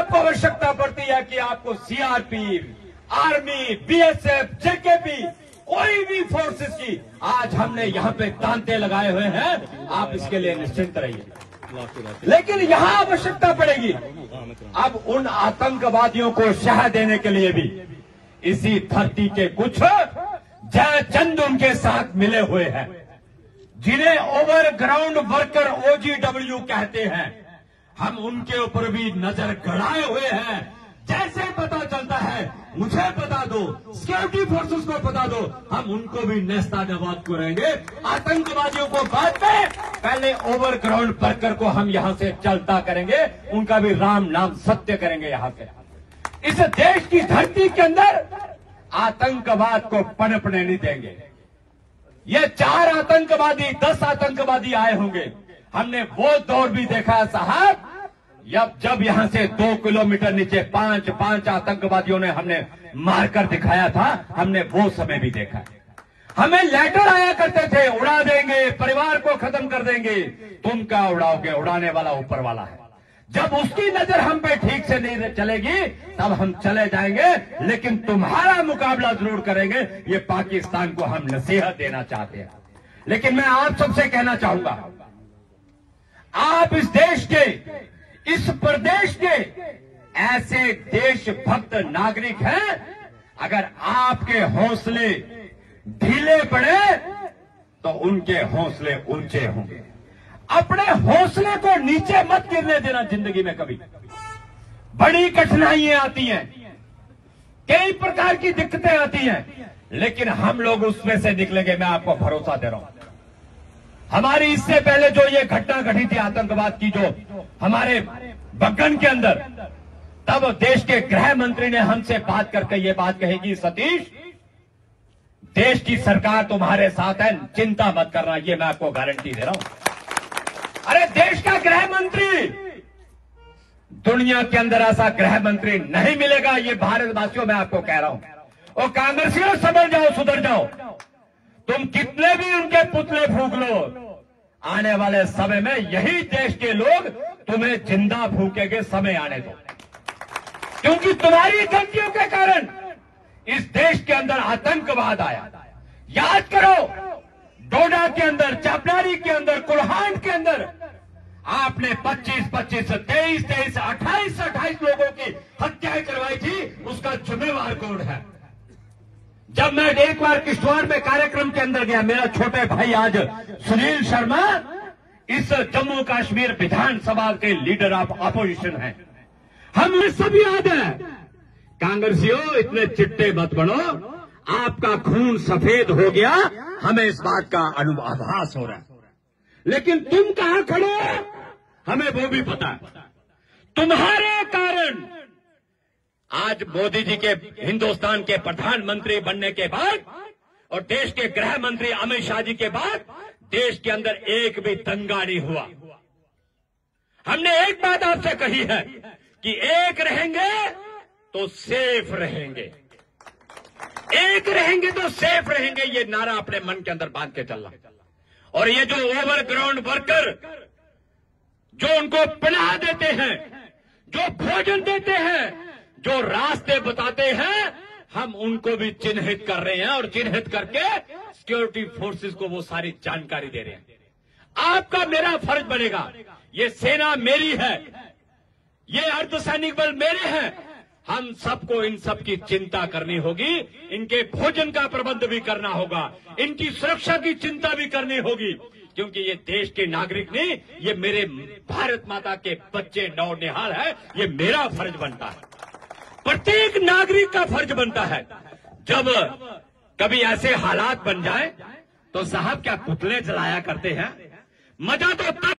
आपको आवश्यकता पड़ती है कि आपको सीआरपी, आर्मी, बीएसएफ, जेकेपी, कोई भी फोर्सेस की आज हमने यहाँ पे तांते लगाए हुए हैं, आप इसके लिए निश्चिंत रहिए। लेकिन यहाँ आवश्यकता पड़ेगी अब उन आतंकवादियों को शह देने के लिए भी इसी धरती के कुछ जयचंद उनके साथ मिले हुए हैं, जिन्हें ओवरग्राउंड वर्कर OGW कहते हैं। हम उनके ऊपर भी नजर गड़ाए हुए हैं। जैसे पता चलता है मुझे बता दो, सिक्योरिटी फोर्सेस को बता दो, हम उनको भी नेस्तानाबूद करेंगे। आतंकवादियों को बाद में, पहले ओवरग्राउंड वर्कर को हम यहां से चलता करेंगे, उनका भी राम नाम सत्य करेंगे। यहां से इस देश की धरती के अंदर आतंकवाद को पनपने नहीं देंगे। ये 4 आतंकवादी 10 आतंकवादी आए होंगे, हमने वो दौर भी देखा है साहब, जब यहां से 2 किलोमीटर नीचे 5 आतंकवादियों ने हमने मारकर दिखाया था, हमने वो समय भी देखा है। हमें लेटर आया करते थे, उड़ा देंगे, परिवार को खत्म कर देंगे। तुम क्या उड़ाओगे, उड़ाने वाला ऊपर वाला है। जब उसकी नजर हम पे ठीक से नहीं चलेगी तब हम चले जाएंगे, लेकिन तुम्हारा मुकाबला जरूर करेंगे। ये पाकिस्तान को हम नसीहत देना चाहते हैं। लेकिन मैं आप सबसे कहना चाहूंगा, आप इस देश के, इस प्रदेश के ऐसे देशभक्त नागरिक हैं, अगर आपके हौसले ढीले पड़े तो उनके हौसले ऊंचे होंगे। अपने हौसले को नीचे मत गिरने देना। जिंदगी में कभी बड़ी कठिनाइयां आती हैं, कई प्रकार की दिक्कतें आती हैं, लेकिन हम लोग उसमें से निकलेंगे, मैं आपको भरोसा दे रहा हूं। हमारी इससे पहले जो ये घटना घटी थी आतंकवाद की, जो हमारे बग्गन के अंदर, तब देश के गृह मंत्री ने हमसे बात करके ये बात कही कि सतीश, देश की सरकार तुम्हारे साथ है, चिंता मत करना। ये मैं आपको गारंटी दे रहा हूं। अरे देश का गृह मंत्री, दुनिया के अंदर ऐसा गृह मंत्री नहीं मिलेगा। ये भारतवासियों, मैं आपको कह रहा हूं। और कांग्रेसियों, समझ जाओ, सुधर जाओ। तुम कितने भी उनके पुतले फूंक लो, आने वाले समय में यही देश के लोग तुम्हें जिंदा फूकेंगे। समय आने दो, क्योंकि तुम्हारी गलतियों के कारण इस देश के अंदर आतंकवाद आया। याद करो, डोडा के अंदर, चापलारी के अंदर, कुल्हान के अंदर आपने 25, 23, 28 लोगों की हत्याएं करवाई थी। उसका जिम्मेवार कौन है? जब मैं एक बार किश्तवाड़ में कार्यक्रम के अंदर गया, मेरा छोटे भाई आज सुनील शर्मा इस जम्मू कश्मीर विधानसभा के लीडर ऑफ अपोजिशन हैं, हमें सब याद है। कांग्रेसियों, इतने चिट्टे मत बनो, आपका खून सफेद हो गया, हमें इस बात का आभास हो रहा है। लेकिन तुम कहां खड़े हो, हमें वो भी पता है। तुम्हारे कारण आज मोदी जी के हिंदुस्तान के प्रधानमंत्री बनने के बाद और देश के गृह मंत्री अमित शाह जी के बाद देश के अंदर एक भी दंगा नहीं हुआ। हमने एक बात आपसे कही है कि एक रहेंगे तो सेफ रहेंगे, एक रहेंगे तो सेफ रहेंगे। ये नारा अपने मन के अंदर बांध के चलना। और ये जो ओवरग्राउंड वर्कर जो उनको पनाह देते हैं, जो भोजन देते हैं, जो रास्ते बताते हैं, हम उनको भी चिन्हित कर रहे हैं और चिन्हित करके सिक्योरिटी फोर्सेस को वो सारी जानकारी दे रहे हैं। आपका मेरा फर्ज बनेगा, ये सेना मेरी है, ये अर्धसैनिक बल मेरे हैं, हम सबको इन सब की चिंता करनी होगी। इनके भोजन का प्रबंध भी करना होगा, इनकी सुरक्षा की चिंता भी करनी होगी, क्योंकि ये देश के नागरिक नहीं, ये मेरे भारत माता के बच्चे नौनिहाल है। ये मेरा फर्ज बनता है, प्रत्येक नागरिक का फर्ज बनता है। जब कभी ऐसे हालात बन जाए तो साहब क्या पुतले जलाया करते हैं? मजा तो तब